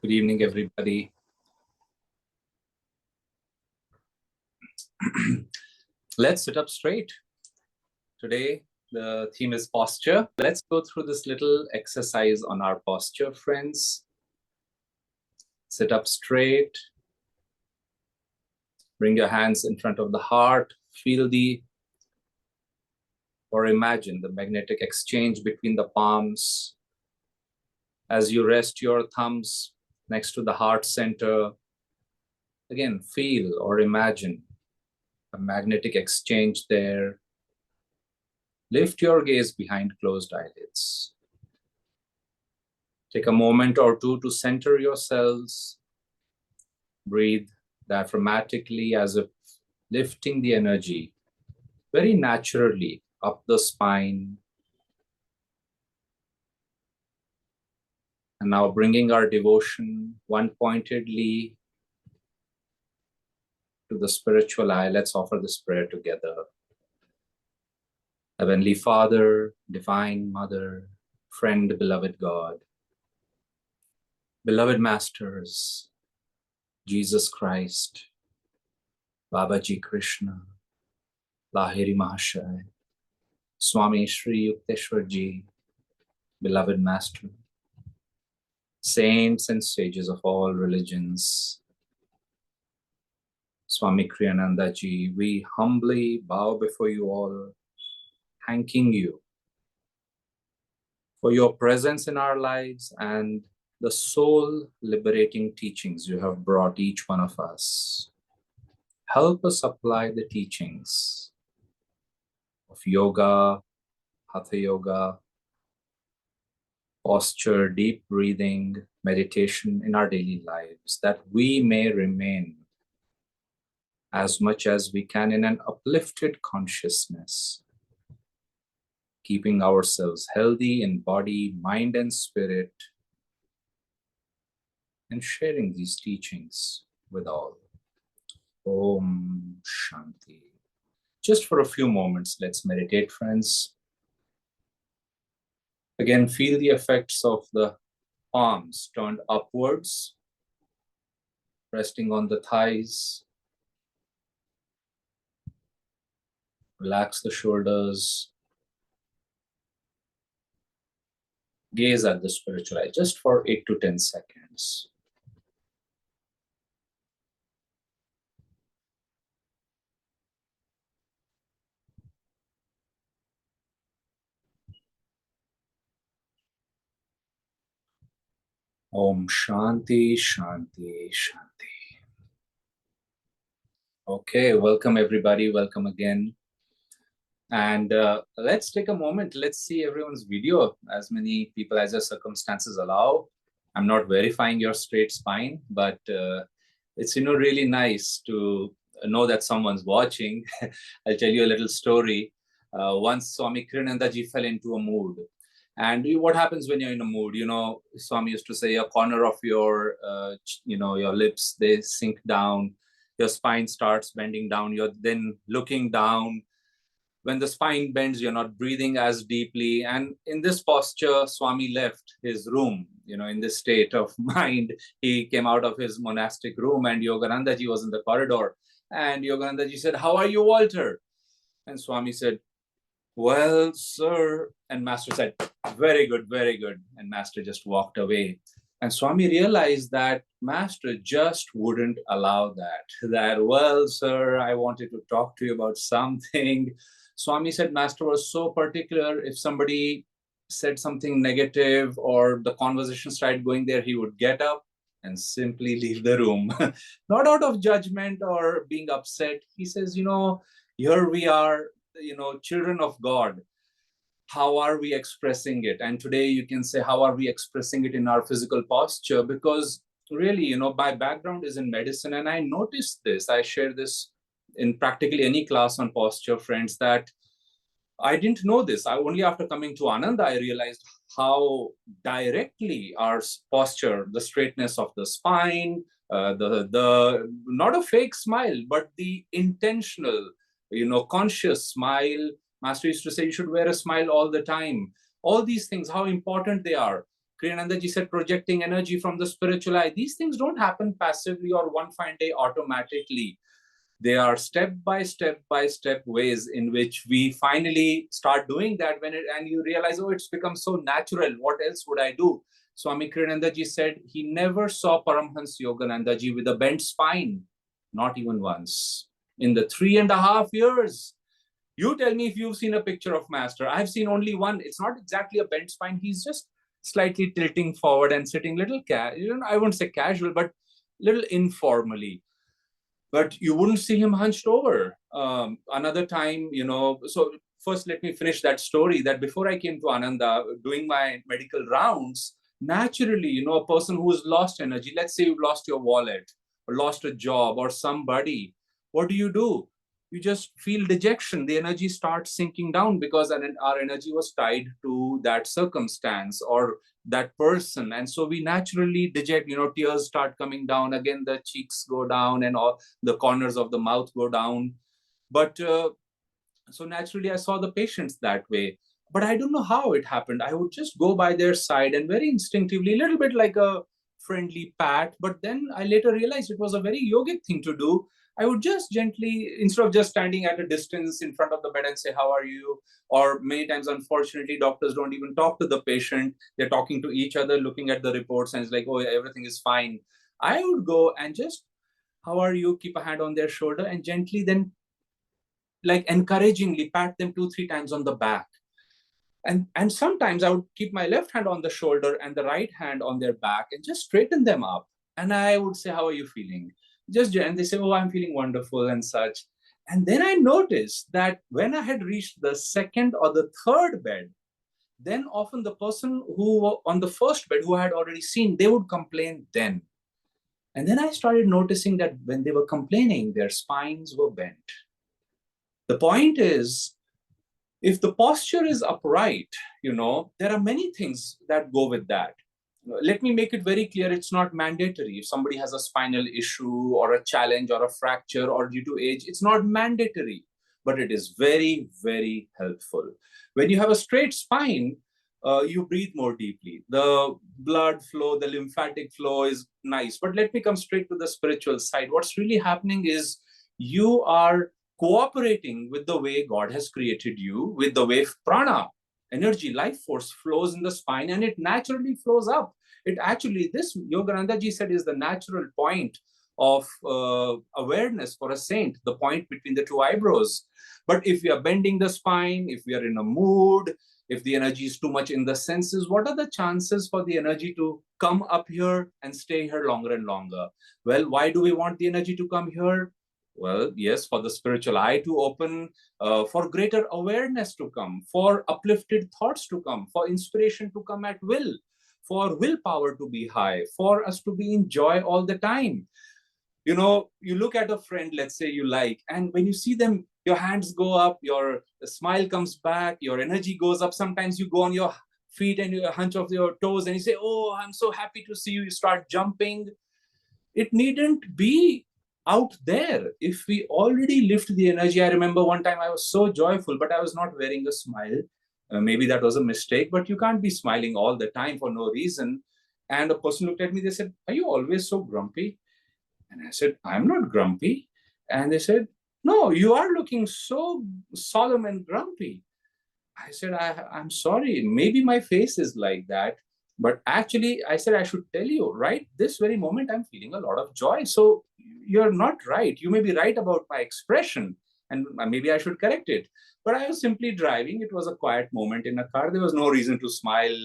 Good evening, everybody. Let's sit up straight. Today, the theme is posture. Let's go through this little exercise on our posture, friends. Sit up straight. Bring your hands in front of the heart. Feel or imagine the magnetic exchange between the palms. As you rest your thumbs next to the heart center, again, feel or imagine a magnetic exchange there. Lift your gaze behind closed eyelids. Take a moment or two to center yourselves. Breathe diaphragmatically as if lifting the energy very naturally up the spine. And now bringing our devotion one-pointedly to the spiritual eye. Let's offer this prayer together. Heavenly Father, Divine Mother, friend, beloved God, beloved Masters, Jesus Christ, Babaji Krishna, Lahiri Mahashaya, Swami Shri Yukteswarji, beloved Master, saints and sages of all religions, Swami Kriyananda ji, we humbly bow before you all, thanking you for your presence in our lives and the soul liberating teachings you have brought each one of us. Help us apply the teachings of yoga, hatha yoga, posture, deep breathing, meditation in our daily lives, that we may remain as much as we can in an uplifted consciousness, keeping ourselves healthy in body, mind, and spirit, and sharing these teachings with all. Om Shanti. Just for a few moments, let's meditate, friends. Again, feel the effects of the palms turned upwards, resting on the thighs. Relax the shoulders. Gaze at the spiritual eye just for 8 to 10 seconds. Om Shanti, Shanti, Shanti. Okay, welcome everybody. Welcome again. And let's take a moment. Let's see everyone's video, as many people as your circumstances allow. I'm not verifying your straight spine, but it's really nice to know that someone's watching. I'll tell you a little story. Once Swami Kriyananda ji fell into a mood. And what happens when you're in a mood? Swami used to say a corner of your, your lips, they sink down. Your spine starts bending down. You're then looking down. When the spine bends, you're not breathing as deeply. And in this posture, Swami left his room, in this state of mind. He came out of his monastic room and Yogananda ji was in the corridor. And Yogananda ji said, "How are you, Walter?" And Swami said, "Well, sir." And Master said, "Very good, very good." And Master just walked away. And Swami realized that Master just wouldn't allow that, "Well, sir, I wanted to talk to you about something." Swami said Master was so particular. If somebody said something negative or the conversation started going there, he would get up and simply leave the room. Not out of judgment or being upset. He says, here we are, children of God. How are we expressing it? And today you can say, how are we expressing it in our physical posture? Because really, my background is in medicine, and I noticed this. I share this in practically any class on posture, friends, that I didn't know this. Only after coming to Ananda, I realized how directly our posture, the straightness of the spine, the not a fake smile, but the intentional, conscious smile. Master used to say you should wear a smile all the time. All these things, how important they are. Kriyananda ji said, projecting energy from the spiritual eye. These things don't happen passively or one fine day automatically. They are step by step ways in which we finally start doing that and you realize, oh, it's become so natural. What else would I do? Swami Kriyananda ji said he never saw Paramhansa Yogananda ji with a bent spine, not even once. In the 3.5 years, you tell me if you've seen a picture of Master. I've seen only one. It's not exactly a bent spine. He's just slightly tilting forward and sitting little, I won't say casual, but little informally. But you wouldn't see him hunched over. Another time, so first let me finish that story that before I came to Ananda, doing my medical rounds, naturally, a person who's lost energy, let's say you've lost your wallet or lost a job or somebody, what do? You just feel dejection. The energy starts sinking down because our energy was tied to that circumstance or that person. And so we naturally deject, tears start coming down. Again, the cheeks go down and all the corners of the mouth go down. But so naturally, I saw the patients that way. But I don't know how it happened. I would just go by their side and very instinctively, a little bit like a friendly pat. But then I later realized it was a very yogic thing to do. I would just gently, instead of just standing at a distance in front of the bed and say, how are you? Or many times, unfortunately, doctors don't even talk to the patient. They're talking to each other, looking at the reports, and it's like, oh, everything is fine. I would go and just, how are you? Keep a hand on their shoulder and gently then, like encouragingly, pat them 2-3 times on the back. And sometimes I would keep my left hand on the shoulder and the right hand on their back and just straighten them up. And I would say, how are you feeling? And they say, oh, I'm feeling wonderful and such. And then I noticed that when I had reached the second or the third bed, then often the person who were on the first bed, who I had already seen, they would complain then. And then I started noticing that when they were complaining, their spines were bent. The point is, if the posture is upright, there are many things that go with that. Let me make it very clear, it's not mandatory. If somebody has a spinal issue or a challenge or a fracture or due to age, it's not mandatory, but it is very, very helpful. When you have a straight spine, you breathe more deeply. The blood flow, the lymphatic flow is nice. But let me come straight to the spiritual side. What's really happening is you are cooperating with the way God has created you, with the way prana, energy, life force flows in the spine, and it naturally flows up. It actually, this Yogananda ji said, is the natural point of awareness for a saint, the point between the two eyebrows. But if we are bending the spine, if we are in a mood, if the energy is too much in the senses, what are the chances for the energy to come up here and stay here longer and longer? Well, why do we want the energy to come here? Well, yes, for the spiritual eye to open, for greater awareness to come, for uplifted thoughts to come, for inspiration to come at will, for willpower to be high, for us to be in joy all the time. You look at a friend, let's say you like, and when you see them, your hands go up, your smile comes back, your energy goes up. Sometimes you go on your feet and you hunch off your toes and you say, oh, I'm so happy to see you. You start jumping. It needn't be out there. If we already lift the energy, I remember one time I was so joyful, but I was not wearing a smile. Maybe that was a mistake, but you can't be smiling all the time for no reason. And a person looked at me, they said, are you always so grumpy? And I said, I'm not grumpy. And they said, no, you are looking so solemn and grumpy. I said, I'm sorry, maybe my face is like that. But actually, I said, I should tell you, right? This very moment, I'm feeling a lot of joy. So you're not right. You may be right about my expression, and maybe I should correct it. But I was simply driving. It was a quiet moment in a car. There was no reason to smile,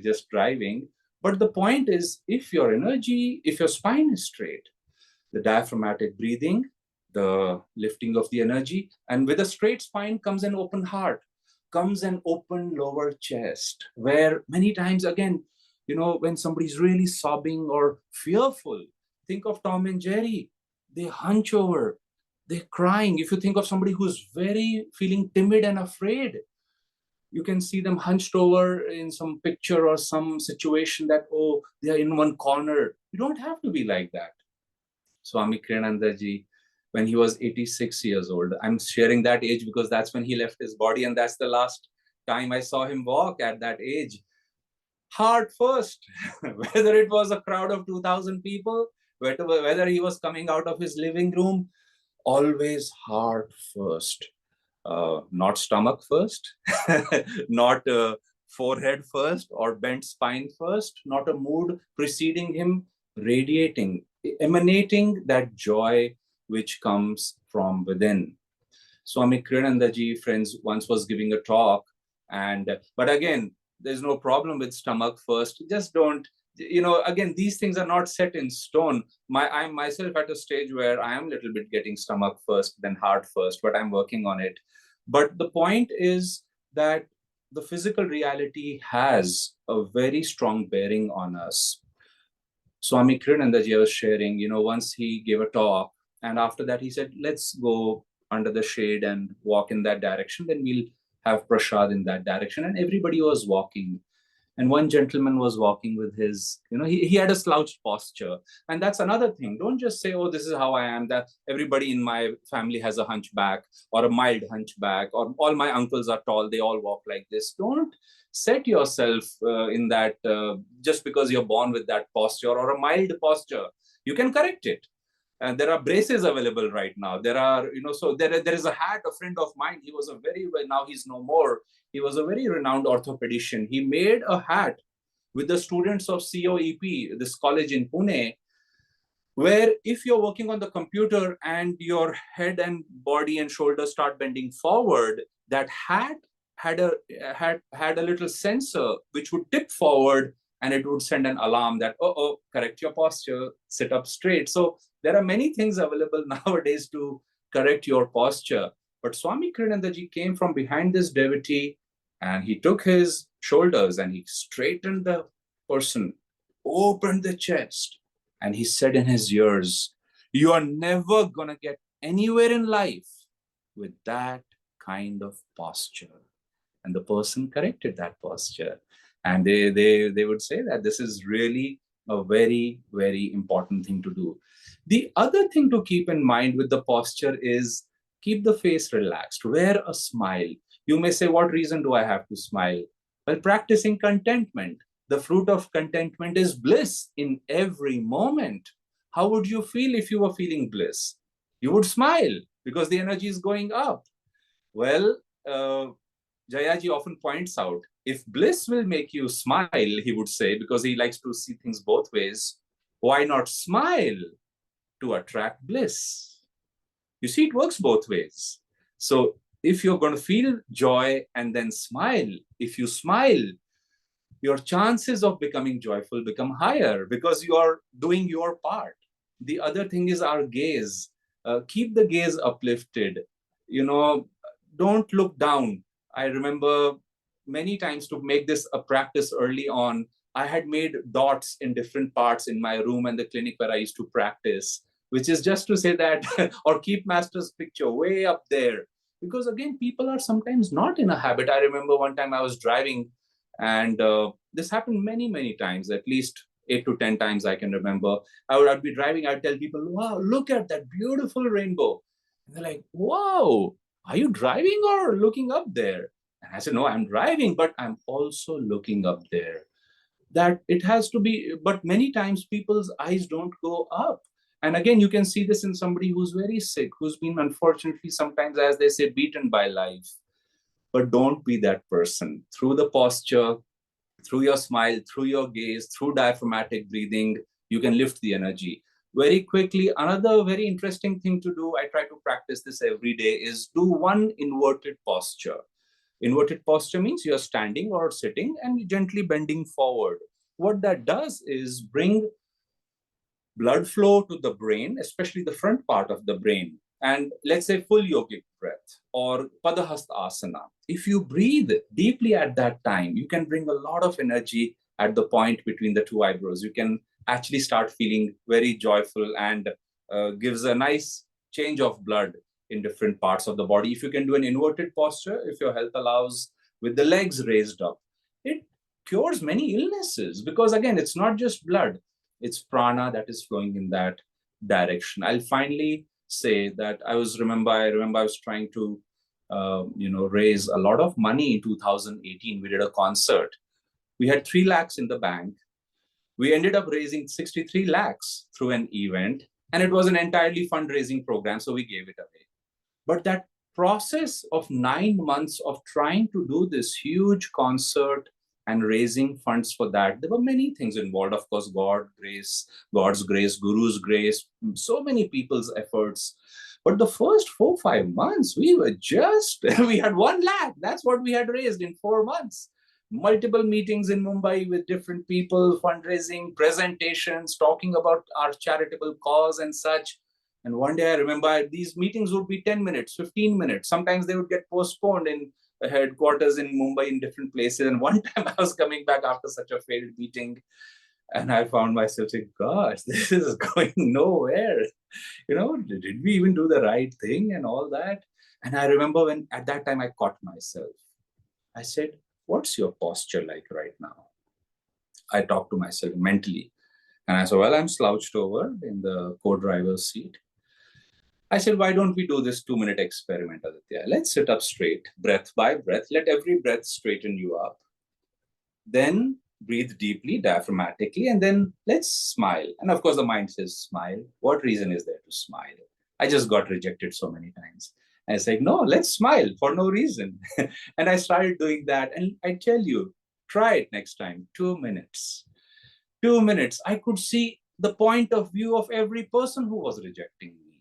just driving. But the point is, if your spine is straight, the diaphragmatic breathing, the lifting of the energy, and with a straight spine comes an open heart, comes an open lower chest, where many times, again, when somebody's really sobbing or fearful, think of Tom and Jerry. They hunch over, they're crying. If you think of somebody who's very feeling timid and afraid, you can see them hunched over in some picture or some situation that, oh, they are in one corner. You don't have to be like that. Swami Kriyananda ji, when he was 86 years old, I'm sharing that age because that's when he left his body, and that's the last time I saw him walk at that age. heart first. Whether it was a crowd of 2,000 people, whether he was coming out of his living room, always heart first. Not stomach first, not forehead first or bent spine first, not a mood preceding him, radiating, emanating that joy which comes from within. Swami Kriyanandaji, friends, once was giving a talk, but again, there's no problem with stomach first. Just don't, again, these things are not set in stone. I'm myself at a stage where I am a little bit getting stomach first, then heart first, but I'm working on it. But the point is that the physical reality has a very strong bearing on us. Swami Kriyanandaji was sharing, once he gave a talk, and after that he said, let's go under the shade and walk in that direction, then we'll have prasad in that direction. And everybody was walking. And one gentleman was walking with his, he had a slouched posture. And that's another thing. Don't just say, oh, this is how I am, that everybody in my family has a hunchback or a mild hunchback, or all my uncles are tall, they all walk like this. Don't set yourself in that just because you're born with that posture or a mild posture. You can correct it. And there are braces available right now. There are, so there is a hat, a friend of mine, he was a very, well, now he's no more. He was a very renowned orthopedician. He made a hat with the students of COEP, this college in Pune, where if you're working on the computer and your head and body and shoulders start bending forward, that hat had a little sensor which would tip forward, and it would send an alarm that, correct your posture, sit up straight. So there are many things available nowadays to correct your posture. But Swami Kriyanandaji came from behind this devotee, and he took his shoulders and he straightened the person, opened the chest, and he said in his ears, you are never going to get anywhere in life with that kind of posture. And the person corrected that posture. And they would say that this is really a very, very important thing to do. The other thing to keep in mind with the posture is keep the face relaxed, wear a smile. You may say, what reason do I have to smile? Well, practicing contentment. The fruit of contentment is bliss in every moment. How would you feel if you were feeling bliss? You would smile because the energy is going up. Well, Jayaji often points out, if bliss will make you smile, he would say, because he likes to see things both ways, why not smile to attract bliss? You see, it works both ways. So if you're going to feel joy and then smile, if you smile, your chances of becoming joyful become higher because you are doing your part. The other thing is our gaze. Keep the gaze uplifted. Don't look down. I remember many times to make this a practice early on, I had made dots in different parts in my room and the clinic where I used to practice, which is just to say that, or keep master's picture way up there. Because again, people are sometimes not in a habit. I remember one time I was driving, and this happened many, many times, at least 8 to 10 times I can remember. I'd be driving, I'd tell people, wow, look at that beautiful rainbow. And they're like, wow, are you driving or looking up there? And I said, no, I'm driving, but I'm also looking up there. That it has to be, but many times people's eyes don't go up. And again, you can see this in somebody who's very sick, who's been unfortunately sometimes, as they say, beaten by life. But don't be that person. Through the posture, through your smile, through your gaze, through diaphragmatic breathing, you can lift the energy. Very quickly, another very interesting thing to do, I try to practice this every day, is do one inverted posture. Inverted posture means you're standing or sitting and gently bending forward. What that does is bring blood flow to the brain, especially the front part of the brain. And let's say full yogic breath or Padahasta Asana. If you breathe deeply at that time, you can bring a lot of energy at the point between the two eyebrows. You can actually start feeling very joyful and gives a nice change of blood in different parts of the body. If you can do an inverted posture, if your health allows, with the legs raised up, it cures many illnesses because again, it's not just blood, it's prana that is flowing in that direction. I'll finally say that I remember I was trying to raise a lot of money in 2018. We did a concert We had 3 lakhs in the bank. We ended up raising 63 lakhs through an event, and it was an entirely fundraising program, so we gave it away. But that process of 9 months of trying to do this huge concert and raising funds for that, there were many things involved. Of course, God's grace, Guru's grace, so many people's efforts. But the first 4 5 months, we were just, we had 1 lakh. That's what we had raised in 4 months. Multiple meetings in Mumbai with different people, fundraising, presentations, talking about our charitable cause and such. And one day I remember these meetings would be 10 minutes, 15 minutes. Sometimes they would get postponed in headquarters in Mumbai in different places. And one time I was coming back after such a failed meeting, and I found myself saying, gosh, this is going nowhere. Did we even do the right thing and all that? And I remember when at that time I caught myself. I said, what's your posture like right now? I talked to myself mentally. And I said, well, I'm slouched over in the co-driver's seat. I said, why don't we do this 2-minute experiment, Aditya? Let's sit up straight, breath by breath. Let every breath straighten you up. Then breathe deeply, diaphragmatically, and then let's smile. And of course, the mind says, smile. What reason is there to smile? I just got rejected so many times. I said, no, let's smile for no reason. And I started doing that. And I tell you, try it next time, 2 minutes. 2 minutes. I could see the point of view of every person who was rejecting me.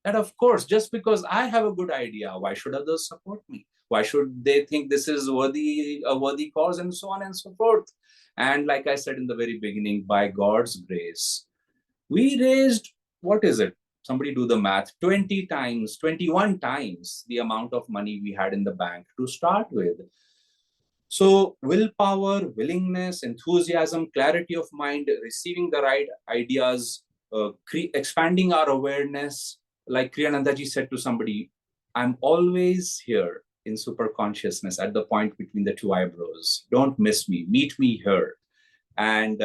And of course, just because I have a good idea, why should others support me? Why should they think this is a worthy cause, and so on and so forth? And like I said in the very beginning, by God's grace, we raised, what is it? Somebody do the math, 20 times, 21 times the amount of money we had in the bank to start with. So willpower, willingness, enthusiasm, clarity of mind, receiving the right ideas, expanding our awareness. Like Kriyanandaji said to somebody, I'm always here in super consciousness at the point between the 2 eyebrows. Don't miss me. Meet me here. And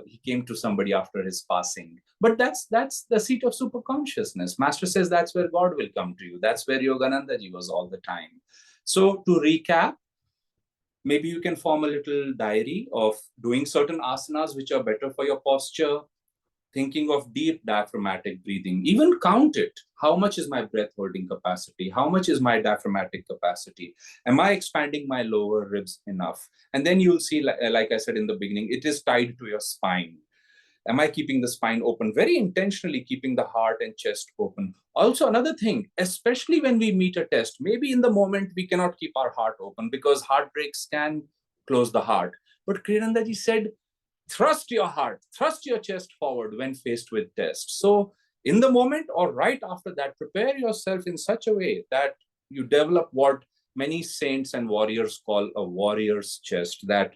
he came to somebody after his passing. But that's the seat of super consciousness. Master says that's where God will come to you. That's where Yoganandaji was all the time. So to recap, maybe you can form a little diary of doing certain asanas which are better for your posture, thinking of deep diaphragmatic breathing. Even count it. How much is my breath holding capacity? How much is my diaphragmatic capacity? Am I expanding my lower ribs enough? And then you'll see, like I said in the beginning, it is tied to your spine. Am I keeping the spine open? Very intentionally keeping the heart and chest open. Also, another thing, especially when we meet a test, maybe in the moment we cannot keep our heart open because heartbreaks can close the heart. But Kriyanandaji said, thrust your heart, thrust your chest forward when faced with tests. So in the moment or right after that, prepare yourself in such a way that you develop what many saints and warriors call a warrior's chest, that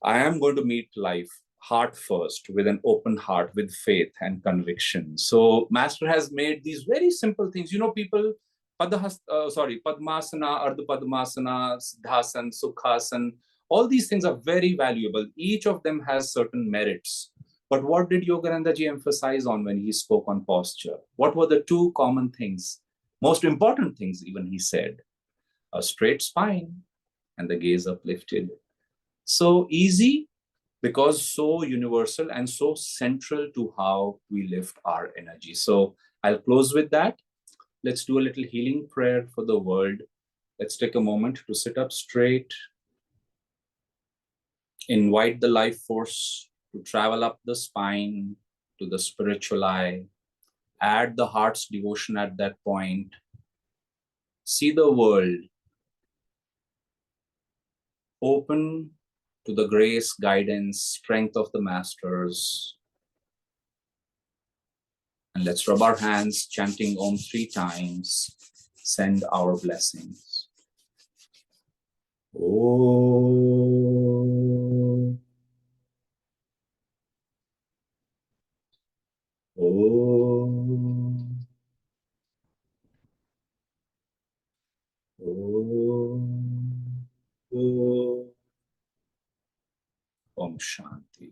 I am going to meet life heart first, with an open heart, with faith and conviction. So Master has made these very simple things. People, Padmasana, Ardha Padmasana, Siddhasan, Sukhasan, all these things are very valuable. Each of them has certain merits. But what did Yoganandaji emphasize on when he spoke on posture? What were the 2 common things? Most important things, even he said, a straight spine and the gaze uplifted. So easy, because so universal and so central to how we lift our energy. So I'll close with that. Let's do a little healing prayer for the world. Let's take a moment to sit up straight. Invite the life force to travel up the spine to the spiritual eye. Add the heart's devotion at that point. See the world open to the grace, guidance, strength of the masters. And let's rub our hands, chanting Om 3 times. Send our blessings. Om. Om. Om. Om. Om Shanti.